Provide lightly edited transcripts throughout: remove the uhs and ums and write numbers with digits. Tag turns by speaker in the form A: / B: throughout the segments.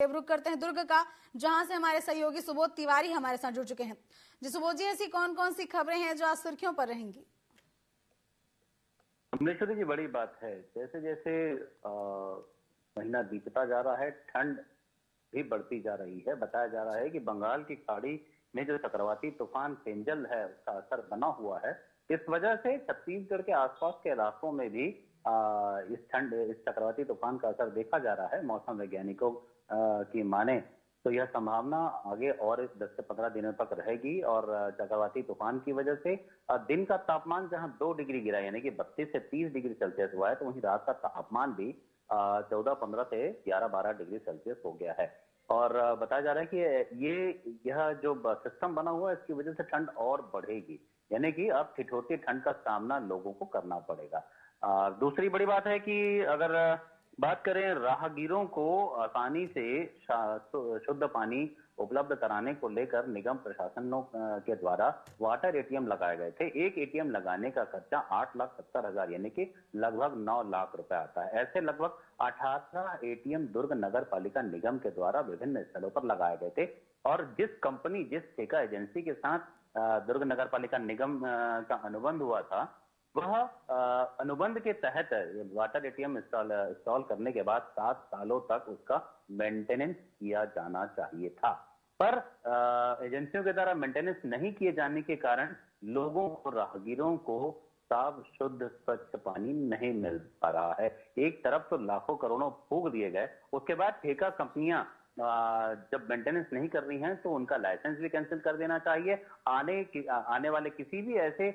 A: रुख करते हैं दुर्ग का, जहां से हमारे सहयोगी सुबोध तिवारी हमारे साथ जुड़ चुके हैं। जी सुबोध जी, ऐसी कौन कौन सी खबरें हैं जो आज सुर्खियों पर रहेंगी?
B: कमलेश्वरी जी, बड़ी बात है। जैसे जैसे महीना बीतता जा रहा है, ठंड भी बढ़ती जा रही है। बताया जा रहा है कि बंगाल की खाड़ी में जो चक्रवाती तूफान पेंजल है, उसका असर बना हुआ है। इस वजह से छत्तीसगढ़ के आसपास के इलाकों में भी इस चक्रवाती तूफान का असर देखा जा रहा है। मौसम वैज्ञानिकों की माने तो यह संभावना आगे और 10 से 15 दिनों तक रहेगी। और चक्रवाती तूफान की वजह से दिन का तापमान जहां 2 डिग्री गिरा, यानी कि 32 से 30 डिग्री सेल्सियस हुआ है, तो वहीं रात का तापमान भी 14-15 से 11-12 डिग्री सेल्सियस हो गया है। और बताया जा रहा है कि यह जो सिस्टम बना हुआ है, इसकी वजह से ठंड और बढ़ेगी, यानी कि अब ठिठुरती ठंड का सामना लोगों को करना पड़ेगा। दूसरी बड़ी बात है कि अगर बात करें राहगीरों को आसानी से शुद्ध पानी उपलब्ध कराने को लेकर निगम प्रशासनों के द्वारा वाटर एटीएम लगाए गए थे। एक एटीएम लगाने का खर्चा 8,70,000 यानी कि लगभग 9 लाख रुपए आता है। ऐसे लगभग 18 एटीएम दुर्ग नगर पालिका निगम के द्वारा विभिन्न स्थलों पर लगाए गए थे। और जिस ठेका एजेंसी के साथ दुर्ग नगर पालिका निगम का अनुबंध हुआ था, वह अनुबंध के तहत वाटर एटीएम इंस्टॉल करने के बाद 7 सालों तक उसका मेंटेनेंस किया जाना चाहिए था। पर एजेंसियों के द्वारा मेंटेनेंस नहीं किए जाने के कारण लोगों को, राहगीरों को साफ शुद्ध स्वच्छ पानी नहीं मिल पा रहा है। एक तरफ तो लाखों करोड़ों फूंक दिए गए, उसके बाद ठेका कंपनियां जब मेंटेनेंस नहीं कर रही हैं तो उनका लाइसेंस भी कैंसिल कर देना चाहिए। आने वाले किसी भी ऐसे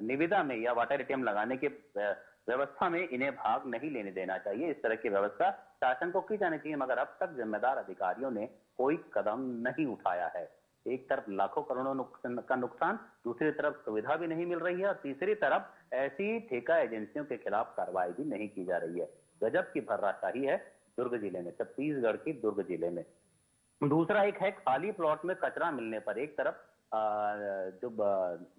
B: निविदा में या वाटर एटीएम लगाने के व्यवस्था में इन्हें भाग नहीं लेने देना चाहिए। इस तरह की व्यवस्था शासन को की जानी चाहिए, मगर अब तक जिम्मेदार अधिकारियों ने कोई कदम नहीं उठाया है। एक तरफ लाखों करोड़ों का नुकसान, दूसरी तरफ सुविधा भी नहीं मिल रही है, और तीसरी तरफ ऐसी ठेका एजेंसियों के खिलाफ कार्रवाई भी नहीं की जा रही है। गजब की भर्राशाही है दुर्ग जिले में, छत्तीसगढ़ की दुर्ग जिले में। दूसरा एक है खाली प्लॉट में कचरा मिलने पर। एक तरफ जो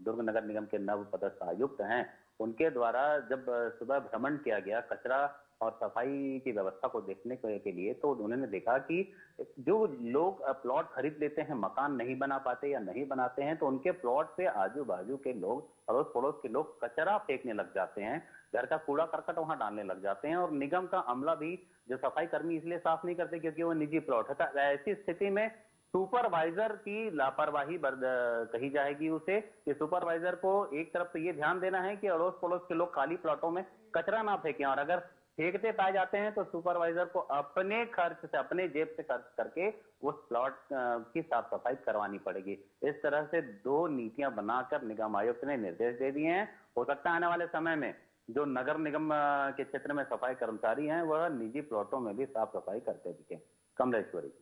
B: दुर्ग नगर निगम के नव पदस्थ आयुक्त हैं, उनके द्वारा जब सुबह भ्रमण किया गया कचरा और सफाई की व्यवस्था को देखने के लिए, तो उन्होंने देखा कि जो लोग प्लॉट खरीद लेते हैं, मकान नहीं बना पाते या नहीं बनाते हैं, तो उनके प्लॉट पे आजू बाजू के लोग, अड़ोस पड़ोस के लोग कचरा फेंकने लग जाते हैं, घर का कूड़ा करकट वहां डालने लग जाते हैं। और निगम का अमला भी, जो सफाई कर्मी, इसलिए साफ नहीं करते क्योंकि वो निजी प्लॉट है। ऐसी स्थिति में सुपरवाइजर की लापरवाही कही जाएगी उसे, कि सुपरवाइजर को एक तरफ तो ये ध्यान देना है कि अड़ोस पड़ोस के लोग खाली प्लॉटों में कचरा ना फेंकें, और अगर फेंकते पाए जाते हैं तो सुपरवाइजर को अपने खर्च से, अपने जेब से खर्च करके उस प्लॉट की साफ सफाई करवानी पड़ेगी। इस तरह से 2 नीतियां बनाकर निगम आयुक्त ने निर्देश दे दिए हैं। हो सकता है आने वाले समय में जो नगर निगम के क्षेत्र में सफाई कर्मचारी हैं, वह निजी प्लॉटों में भी साफ सफाई करते दिखे। कमलेश्वरी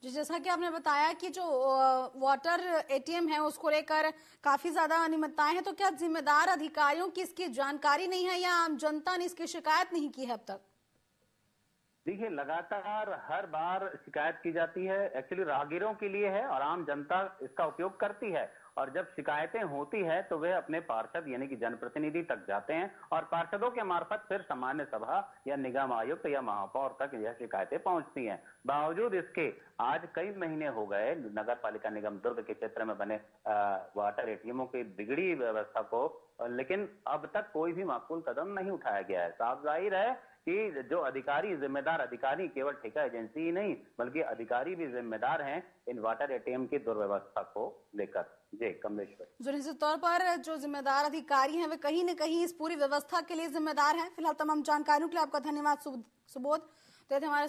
A: जी, जैसा कि आपने बताया कि जो वाटर एटीएम है उसको लेकर काफी ज्यादा अनियमितताएं हैं, तो क्या जिम्मेदार अधिकारियों की इसकी जानकारी नहीं है या आम जनता ने इसकी शिकायत नहीं की है अब तक?
B: देखिए, लगातार हर बार शिकायत की जाती है। एक्चुअली राहगीरों के लिए है और आम जनता इसका उपयोग करती है। और जब शिकायतें होती है तो वे अपने पार्षद यानी कि जनप्रतिनिधि तक जाते हैं, और पार्षदों के मार्फत फिर सामान्य सभा या निगम आयुक्त या महापौर तक यह शिकायतें पहुंचती हैं। बावजूद इसके आज कई महीने हो गए नगर पालिका निगम दुर्ग के क्षेत्र में बने वाटर एटीएमों की बिगड़ी व्यवस्था को, लेकिन अब तक कोई भी माकूल कदम नहीं उठाया गया है। साफ जाहिर है कि जो अधिकारी, जिम्मेदार अधिकारी, केवल ठेका एजेंसी ही नहीं बल्कि अधिकारी भी जिम्मेदार हैं इन वाटर एटीएम की दुर्व्यवस्था को लेकर। जी कमलेश्वर,
A: जो निश्चित तौर पर जो जिम्मेदार अधिकारी हैं वे कहीं न कहीं इस पूरी व्यवस्था के लिए जिम्मेदार हैं। फिलहाल तमाम जानकारियों के लिए आपका धन्यवाद सुबोध। तो हमारे